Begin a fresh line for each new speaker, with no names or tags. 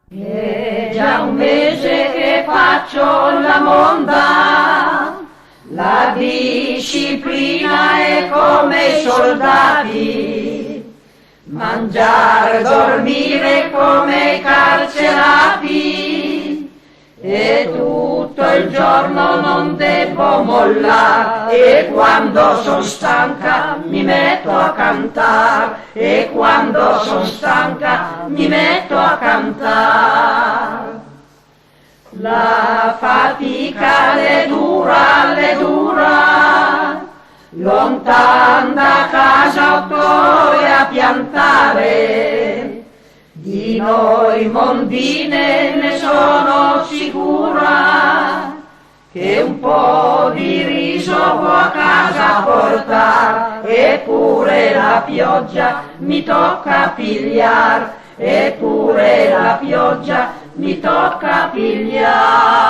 È già un mese che faccio la monda, la disciplina è come i soldati, mangiare, dormire come i carcerati, e tutto il giorno non devo mollare, e quando son stanca mi metto a cantare, e quando son stanca mi metto a cantare. La fatica le dura, lontan da casa 8 ore a piantare. Di noi mondine ne sono sicura, che un po' di riso può a casa portare, eppure la pioggia mi tocca pigliar, eppure la pioggia mi tocca pigliar.